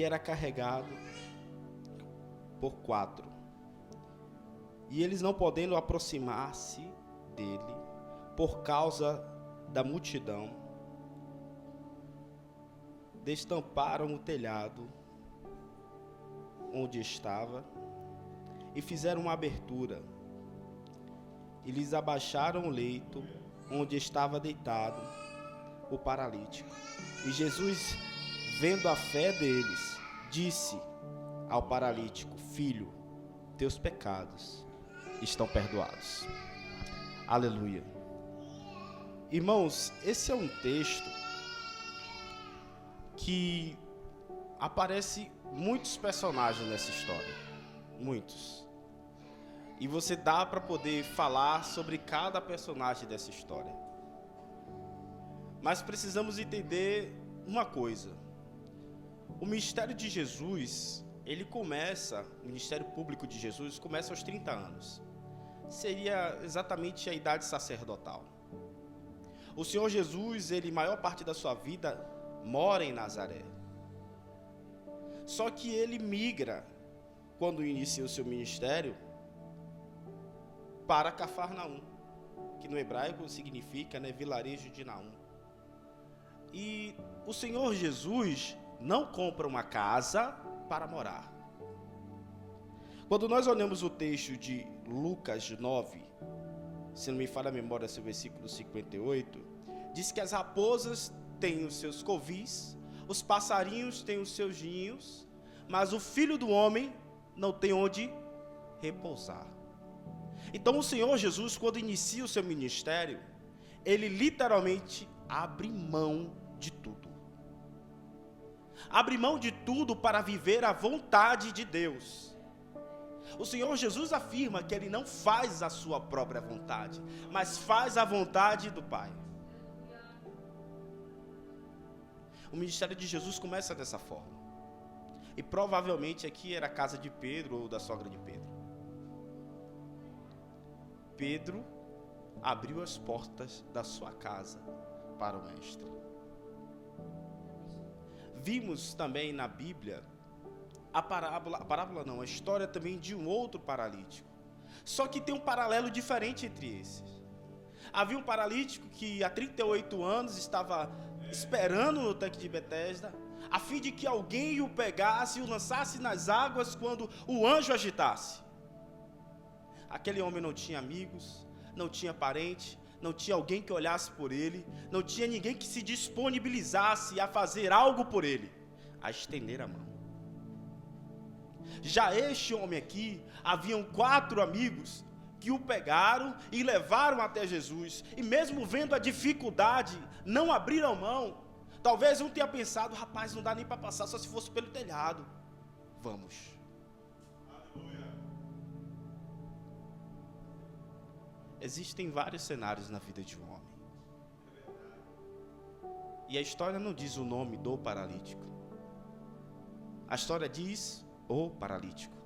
que era carregado por 4. E eles, não podendo aproximar-se dele, por causa da multidão, destamparam o telhado onde estava e fizeram uma abertura. E lhes abaixaram o leito onde estava deitado o paralítico. E Jesus, vendo a fé deles, disse ao paralítico: filho, teus pecados estão perdoados. Aleluia. Irmãos, esse é um texto que aparece muitos personagens nessa história. Muitos. E você dá para poder falar sobre cada personagem dessa história. Mas precisamos entender uma coisa. O ministério de Jesus, o ministério público de Jesus começa aos 30 anos. Seria exatamente a idade sacerdotal. O Senhor Jesus, maior parte da sua vida, mora em Nazaré. Só que ele migra, quando inicia o seu ministério, para Cafarnaum, que no hebraico significa, vilarejo de Naum. E o Senhor Jesus não compra uma casa para morar. Quando nós olhamos o texto de Lucas 9, se não me falha a memória, esse versículo 58, diz que as raposas têm os seus covis, os passarinhos têm os seus ninhos, mas o Filho do Homem não tem onde repousar. Então o Senhor Jesus, quando inicia o seu ministério, ele literalmente abre mão de tudo. Abre mão de tudo para viver a vontade de Deus. O Senhor Jesus afirma que ele não faz a sua própria vontade, mas faz a vontade do Pai. O ministério de Jesus começa dessa forma. E provavelmente aqui era a casa de Pedro ou da sogra de Pedro. Pedro abriu as portas da sua casa para o Mestre. Vimos também na Bíblia a história também de um outro paralítico. Só que tem um paralelo diferente entre esses. Havia um paralítico que há 38 anos estava esperando no tanque de Betesda, a fim de que alguém o pegasse e o lançasse nas águas quando o anjo agitasse. Aquele homem não tinha amigos, não tinha parente, não tinha alguém que olhasse por ele, não tinha ninguém que se disponibilizasse a fazer algo por ele, a estender a mão. Já este homem aqui, haviam 4 amigos que o pegaram e levaram até Jesus, e mesmo vendo a dificuldade, não abriram mão. Talvez um tenha pensado: rapaz, não dá nem para passar, só se fosse pelo telhado. Vamos. Existem vários cenários na vida de um homem. E a história não diz o nome do paralítico. A história diz o paralítico.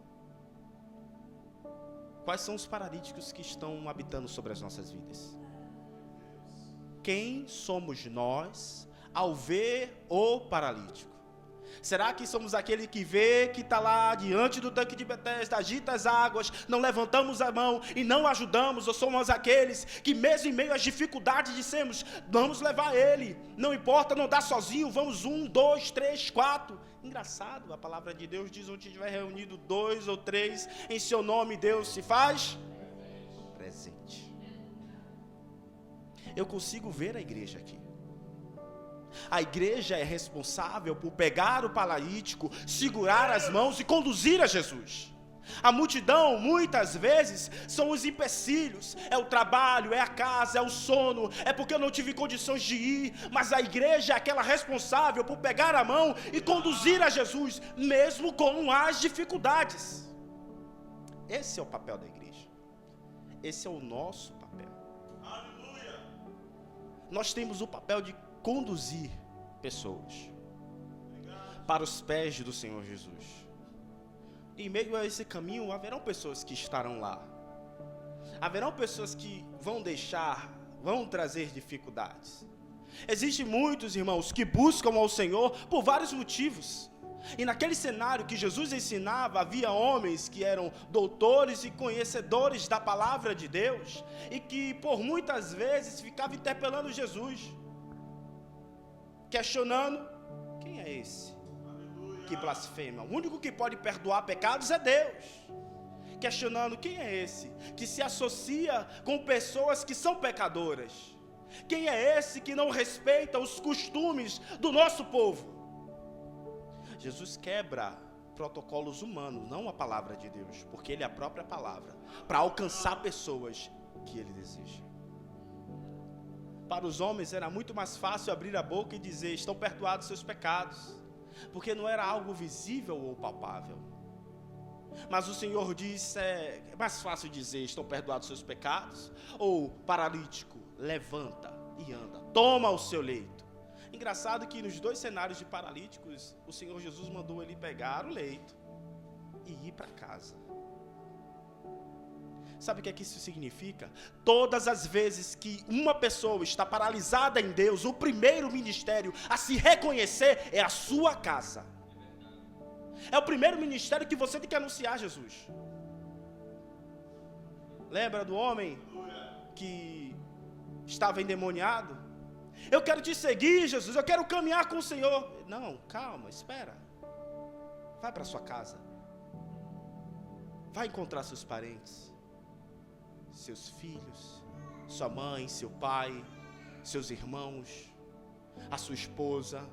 Quais são os paralíticos que estão habitando sobre as nossas vidas? Quem somos nós ao ver o paralítico? Será que somos aquele que vê que está lá diante do tanque de Betesda, agita as águas, não levantamos a mão e não ajudamos? Ou somos aqueles que mesmo em meio às dificuldades dissemos: vamos levar ele, não importa, não dá sozinho, vamos 1, 2, 3, 4. Engraçado, a palavra de Deus diz: onde estiver reunido 2 ou 3 em seu nome, Deus se faz presente. Eu consigo ver a igreja aqui. A igreja é responsável por pegar o paralítico, segurar as mãos e conduzir a Jesus. A multidão, muitas vezes, são os empecilhos. É o trabalho, é a casa, é o sono, é porque eu não tive condições de ir. Mas a igreja é aquela responsável por pegar a mão e conduzir a Jesus, mesmo com as dificuldades. Esse é o papel da igreja. Esse é o nosso papel. Aleluia! Nós temos o papel de conduzir pessoas para os pés do Senhor Jesus. Em meio a esse caminho, haverão pessoas que estarão lá. Haverão pessoas que vão trazer dificuldades. Existem muitos irmãos que buscam ao Senhor por vários motivos. E naquele cenário que Jesus ensinava, havia homens que eram doutores e conhecedores da palavra de Deus, e que por muitas vezes ficavam interpelando Jesus, questionando: quem é esse que blasfema? O único que pode perdoar pecados é Deus. Questionando: quem é esse que se associa com pessoas que são pecadoras? Quem é esse que não respeita os costumes do nosso povo? Jesus quebra protocolos humanos, não a palavra de Deus, porque Ele é a própria palavra, para alcançar pessoas que Ele deseja. Para os homens era muito mais fácil abrir a boca e dizer: estão perdoados seus pecados, porque não era algo visível ou palpável. Mas o Senhor diz: é mais fácil dizer estão perdoados seus pecados, ou paralítico, levanta e anda, toma o seu leito. Engraçado que nos dois cenários de paralíticos, o Senhor Jesus mandou ele pegar o leito e ir para casa. Sabe o que é que isso significa? Todas as vezes que uma pessoa está paralisada em Deus, o primeiro ministério a se reconhecer é a sua casa. É o primeiro ministério que você tem que anunciar Jesus. Lembra do homem que estava endemoniado? Eu quero te seguir, Jesus, eu quero caminhar com o Senhor. Não, calma, espera. Vai para sua casa. Vai encontrar seus parentes, seus filhos, sua mãe, seu pai, seus irmãos, a sua esposa.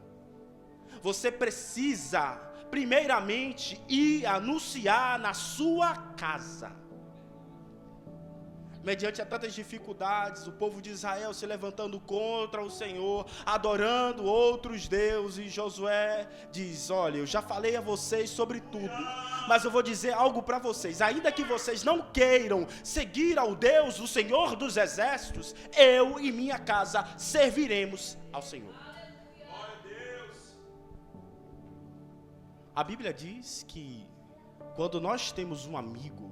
Você precisa, primeiramente, ir anunciar na sua casa. Mediante a tantas dificuldades, o povo de Israel se levantando contra o Senhor, adorando outros deuses. Josué diz: olha, eu já falei a vocês sobre tudo, mas eu vou dizer algo para vocês. Ainda que vocês não queiram seguir ao Deus, o Senhor dos exércitos, eu e minha casa serviremos ao Senhor. A Bíblia diz que quando nós temos um amigo,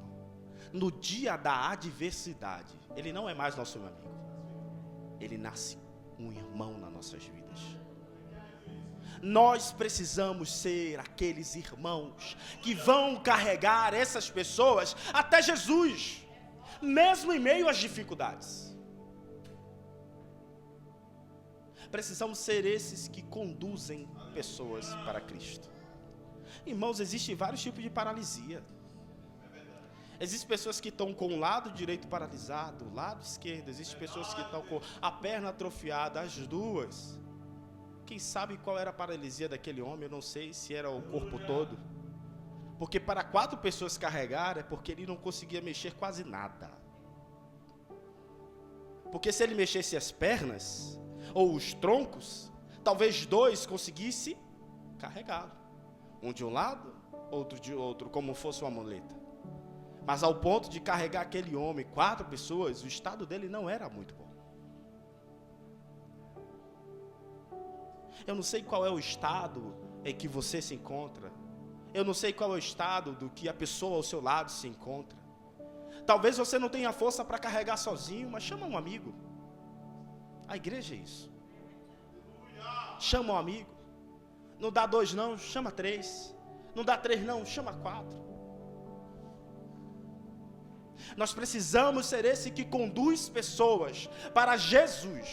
no dia da adversidade, ele não é mais nosso amigo, ele nasce um irmão nas nossas vidas. Nós precisamos ser aqueles irmãos que vão carregar essas pessoas até Jesus, mesmo em meio às dificuldades. Precisamos ser esses que conduzem pessoas para Cristo. Irmãos, existem vários tipos de paralisia. Existem pessoas que estão com o lado direito paralisado, o lado esquerdo. Existem pessoas que estão com a perna atrofiada, as duas. Quem sabe qual era a paralisia daquele homem? Eu não sei se era o corpo todo. Porque para 4 pessoas carregar é porque ele não conseguia mexer quase nada. Porque se ele mexesse as pernas ou os troncos, talvez 2 conseguissem carregá-lo. Um de um lado, outro de outro, como fosse uma muleta. Mas ao ponto de carregar aquele homem, 4 pessoas, o estado dele não era muito bom. Eu não sei qual é o estado em que você se encontra. Eu não sei qual é o estado do que a pessoa ao seu lado se encontra. Talvez você não tenha força para carregar sozinho, mas chama um amigo. A igreja é isso. Chama um amigo. Não dá 2 não, chama 3. Não dá 3 não, chama 4. Nós precisamos ser esse que conduz pessoas para Jesus.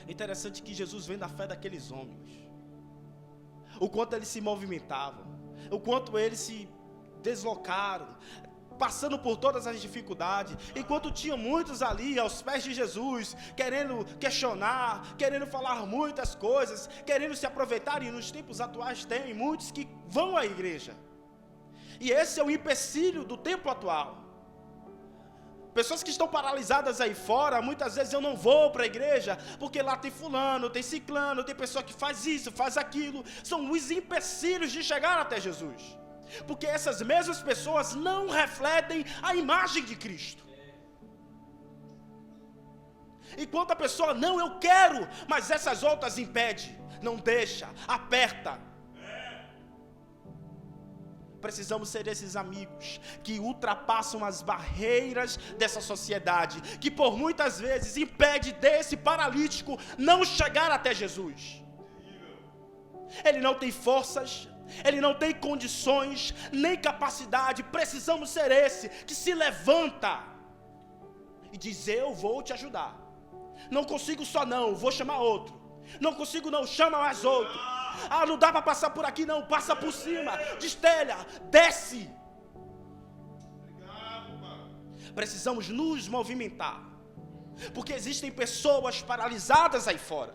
Interessante que Jesus vem da fé daqueles homens. O quanto eles se movimentavam, o quanto eles se deslocaram, passando por todas as dificuldades, enquanto tinham muitos ali aos pés de Jesus, querendo questionar, querendo falar muitas coisas, querendo se aproveitar. E nos tempos atuais tem muitos que vão à igreja. E esse é o empecilho do tempo atual. Pessoas que estão paralisadas aí fora, muitas vezes eu não vou para a igreja, porque lá tem fulano, tem ciclano, tem pessoa que faz isso, faz aquilo. São os empecilhos de chegar até Jesus. Porque essas mesmas pessoas não refletem a imagem de Cristo. Enquanto a pessoa, não, eu quero, mas essas outras impede, não deixa, aperta. Precisamos ser esses amigos que ultrapassam as barreiras dessa sociedade, que por muitas vezes impede desse paralítico não chegar até Jesus. ele não tem forças, ele não tem condições, nem capacidade. Precisamos ser esse que se levanta e diz: eu vou te ajudar. Não consigo só não, vou chamar outro. Não consigo não, chama mais outro. Ah, não dá para passar por aqui não, passa por cima, destelha, desce. Precisamos nos movimentar, porque existem pessoas paralisadas aí fora,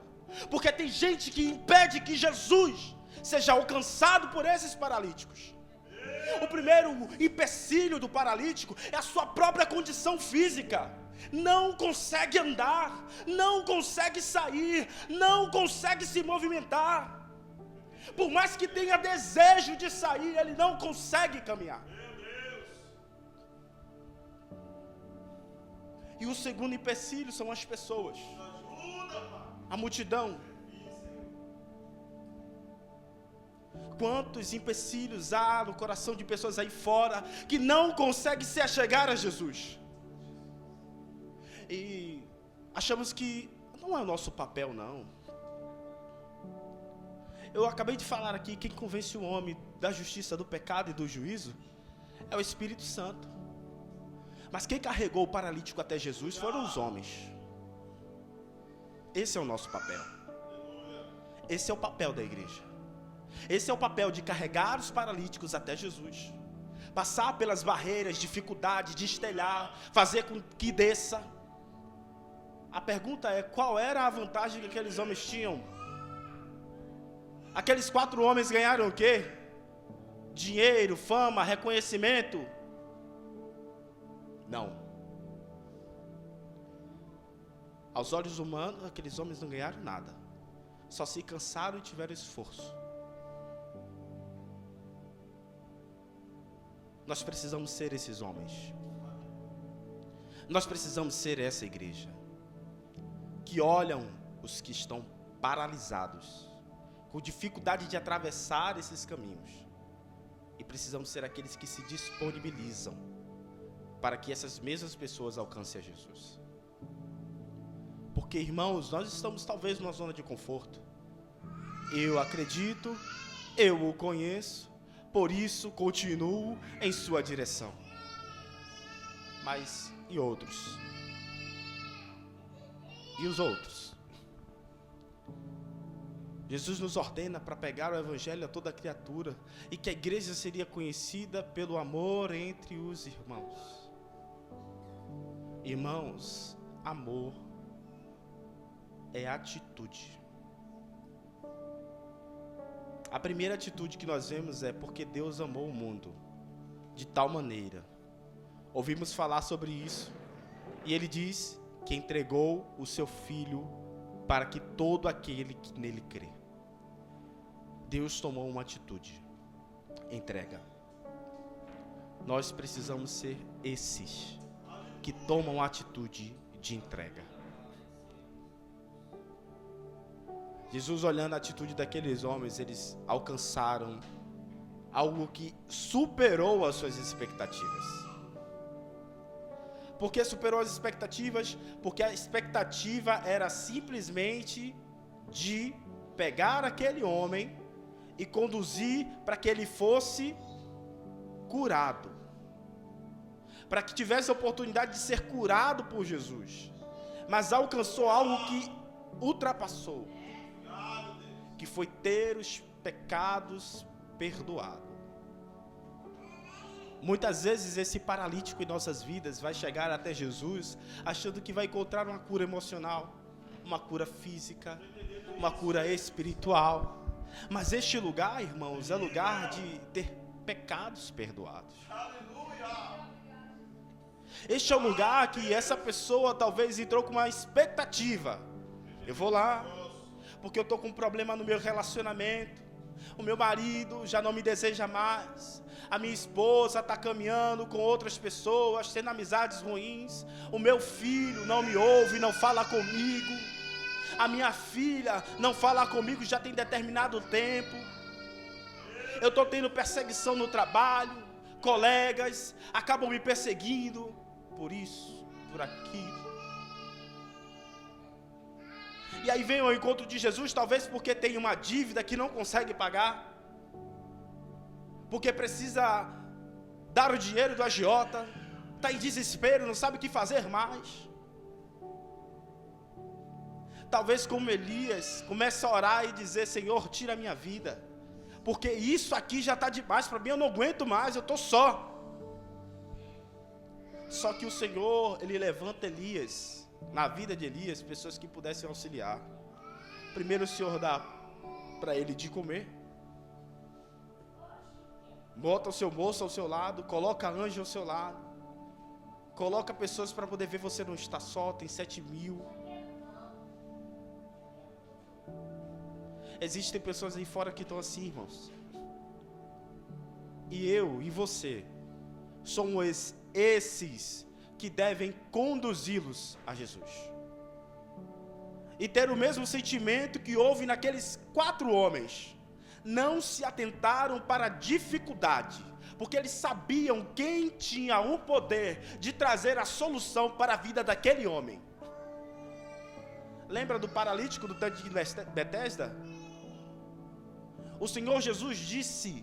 porque tem gente que impede que Jesus seja alcançado por esses paralíticos. O primeiro empecilho do paralítico é a sua própria condição física. Não consegue andar, não consegue sair, não consegue se movimentar. Por mais que tenha desejo de sair, ele não consegue caminhar. E o segundo empecilho são as pessoas, a multidão. Quantos empecilhos há no coração de pessoas aí fora que não conseguem se achegar a Jesus? E achamos que não é o nosso papel, não. Eu acabei de falar aqui, quem convence o homem da justiça, do pecado e do juízo é o Espírito Santo. Mas quem carregou o paralítico até Jesus foram os homens. Esse é o nosso papel. Esse é o papel da igreja. Esse é o papel de carregar os paralíticos até Jesus, passar pelas barreiras, dificuldades, destelhar, fazer com que desça. A pergunta é: qual era a vantagem que aqueles homens tinham? Aqueles 4 homens ganharam o quê? Dinheiro, fama, reconhecimento? Não. Aos olhos humanos, aqueles homens não ganharam nada. Só se cansaram e tiveram esforço. Nós precisamos ser esses homens. Nós precisamos ser essa igreja que olham os que estão paralisados, com dificuldade de atravessar esses caminhos. E precisamos ser aqueles que se disponibilizam para que essas mesmas pessoas alcancem a Jesus. Porque, irmãos, nós estamos talvez numa zona de conforto. Eu acredito, eu o conheço, por isso continuo em sua direção. Mas e outros? E os outros? Jesus nos ordena para pegar o evangelho a toda criatura e que a igreja seria conhecida pelo amor entre os irmãos. Irmãos, amor é atitude. A primeira atitude que nós vemos é porque Deus amou o mundo de tal maneira. Ouvimos falar sobre isso. E ele diz que entregou o seu Filho para que todo aquele que nele crê. Deus tomou uma atitude. Entrega. Nós precisamos ser esses que tomam a atitude de entrega. Jesus, olhando a atitude daqueles homens, eles alcançaram algo que superou as suas expectativas. Por que superou as expectativas? Porque a expectativa era simplesmente de pegar aquele homem e conduzir para que ele fosse curado, para que tivesse a oportunidade de ser curado por Jesus. Mas alcançou algo que ultrapassou, que foi ter os pecados perdoados. Muitas vezes esse paralítico em nossas vidas vai chegar até Jesus achando que vai encontrar uma cura emocional, uma cura física, uma cura espiritual. Mas este lugar, irmãos, é lugar de ter pecados perdoados. Este é o lugar que essa pessoa talvez entrou com uma expectativa. Eu vou lá porque eu estou com um problema no meu relacionamento. O meu marido já não me deseja mais. A minha esposa está caminhando com outras pessoas, tendo amizades ruins. O meu filho não me ouve, não fala comigo. A minha filha não fala comigo já tem determinado tempo. Eu estou tendo perseguição no trabalho. Colegas acabam me perseguindo por isso, por aquilo. E aí vem ao encontro de Jesus, talvez porque tem uma dívida que não consegue pagar, porque precisa dar o dinheiro do agiota, está em desespero, não sabe o que fazer mais. Talvez como Elias, comece a orar e dizer: Senhor, tira a minha vida, porque isso aqui já está demais para mim, eu não aguento mais, eu estou só. Só que o Senhor, Ele levanta Elias, na vida de Elias, pessoas que pudessem auxiliar. Primeiro o Senhor dá para ele de comer, bota o seu moço ao seu lado, coloca anjo ao seu lado, coloca pessoas para poder ver você não está só, tem 7.000. Existem pessoas aí fora que estão assim, irmãos. E eu e você somos esses que devem conduzi-los a Jesus. E ter o mesmo sentimento que houve naqueles 4 homens. Não se atentaram para a dificuldade, porque eles sabiam quem tinha o poder de trazer a solução para a vida daquele homem. Lembra do paralítico do tanque de Betesda? O Senhor Jesus disse: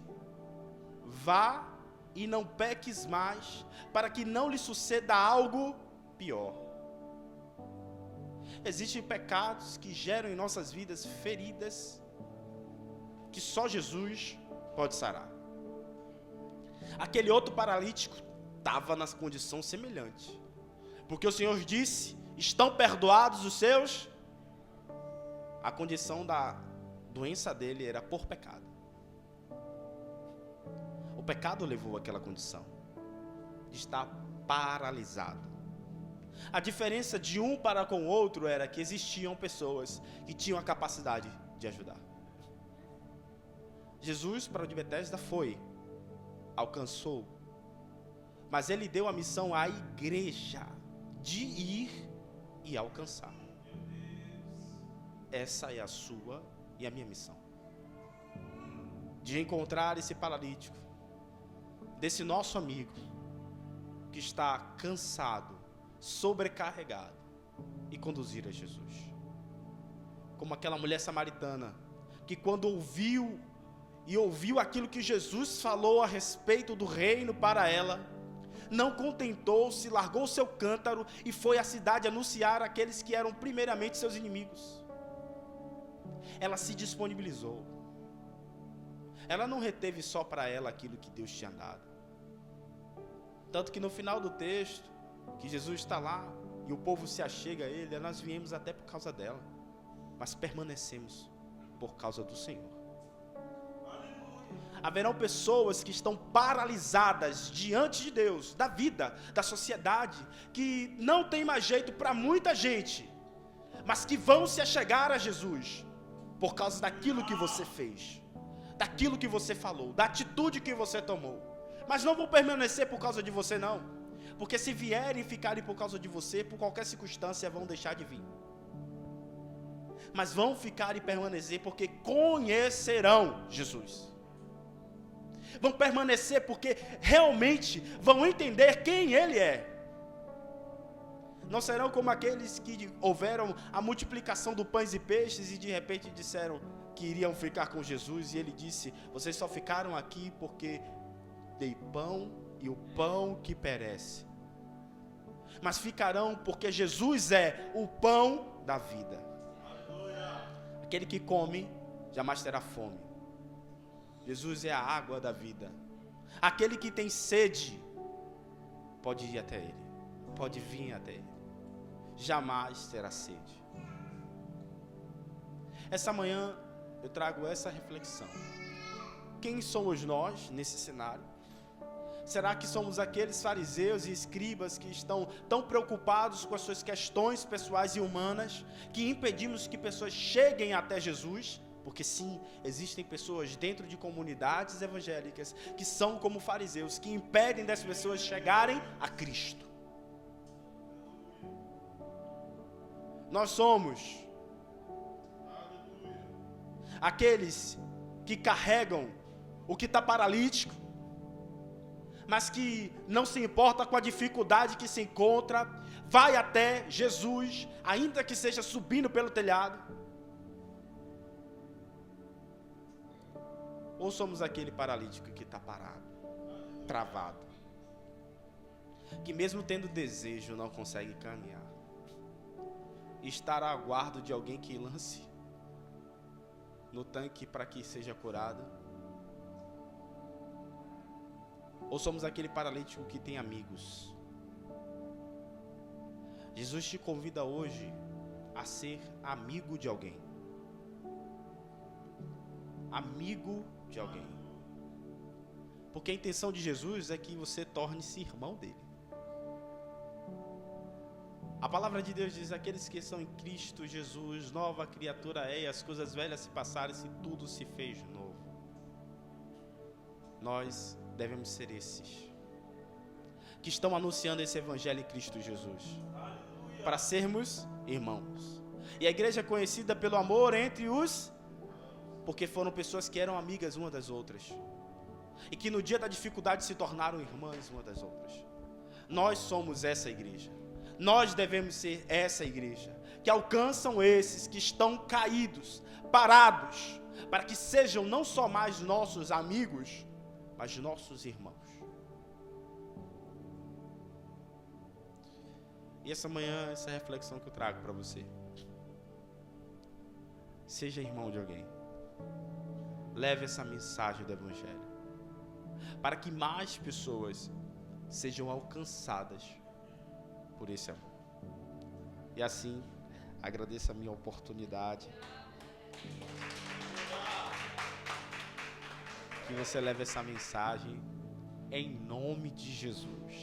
vá e não peques mais, para que não lhe suceda algo pior. Existem pecados que geram em nossas vidas feridas que só Jesus pode sarar. Aquele outro paralítico estava na condição semelhante, porque o Senhor disse: estão perdoados os seus. A condição da doença dele era por pecado. O pecado levou àquela condição de estar paralisado. A diferença de um para com o outro era que existiam pessoas que tinham a capacidade de ajudar. Jesus para o de Betesda foi, alcançou, mas ele deu a missão à igreja de ir e alcançar. Essa é a sua e a minha missão, de encontrar esse paralítico, desse nosso amigo que está cansado, sobrecarregado, e conduzir a Jesus. Como aquela mulher samaritana que quando ouviu aquilo que Jesus falou a respeito do reino para ela, não contentou-se, largou seu cântaro e foi à cidade anunciar àqueles que eram primeiramente seus inimigos. Ela se disponibilizou. Ela não reteve só para ela aquilo que Deus tinha dado. Tanto que no final do texto, que Jesus está lá e o povo se achega a ele, nós viemos até por causa dela, mas permanecemos por causa do Senhor. Haverão pessoas que estão paralisadas diante de Deus, da vida, da sociedade, que não tem mais jeito para muita gente, mas que vão se achegar a Jesus por causa daquilo que você fez, daquilo que você falou, da atitude que você tomou. Mas não vão permanecer por causa de você, não, porque se vierem e ficarem por causa de você, por qualquer circunstância vão deixar de vir. Mas vão ficar e permanecer porque conhecerão Jesus. Vão permanecer porque realmente vão entender quem Ele é. Não serão como aqueles que houveram a multiplicação do pães e peixes e de repente disseram que iriam ficar com Jesus, e Ele disse: vocês só ficaram aqui porque dei pão e o pão que perece. Mas ficarão porque Jesus é o pão da vida. Aquele que come jamais terá fome. Jesus é a água da vida. Aquele que tem sede pode ir até Ele, pode vir até Ele, jamais terá sede. Essa manhã eu trago essa reflexão. Quem somos nós nesse cenário? Será que somos aqueles fariseus e escribas que estão tão preocupados com as suas questões pessoais e humanas, que impedimos que pessoas cheguem até Jesus? Porque sim, existem pessoas dentro de comunidades evangélicas que são como fariseus, que impedem das pessoas chegarem a Cristo. Nós somos aqueles que carregam o que está paralítico, mas que não se importa com a dificuldade que se encontra, vai até Jesus, ainda que seja subindo pelo telhado. Ou somos aquele paralítico que está parado, travado, que mesmo tendo desejo não consegue caminhar, estar a aguardo de alguém que lance no tanque para que seja curado? Ou somos aquele paralítico que tem amigos? Jesus te convida hoje a ser amigo de alguém. Amigo de alguém. Porque a intenção de Jesus é que você torne-se irmão dele. A palavra de Deus diz: aqueles que são em Cristo Jesus, nova criatura é, e as coisas velhas se passaram e tudo se fez novo. Nós devemos ser esses que estão anunciando esse evangelho em Cristo Jesus, para sermos irmãos. E a igreja é conhecida pelo amor entre os, porque foram pessoas que eram amigas umas das outras, e que no dia da dificuldade se tornaram irmãs umas das outras. Nós somos essa igreja. Nós devemos ser essa igreja, que alcançam esses que estão caídos, parados, para que sejam não só mais nossos amigos, mas nossos irmãos. E essa manhã, essa reflexão que eu trago para você: seja irmão de alguém. Leve essa mensagem do evangelho, para que mais pessoas sejam alcançadas por esse amor. E assim, agradeço a minha oportunidade. Que você leve essa mensagem em nome de Jesus.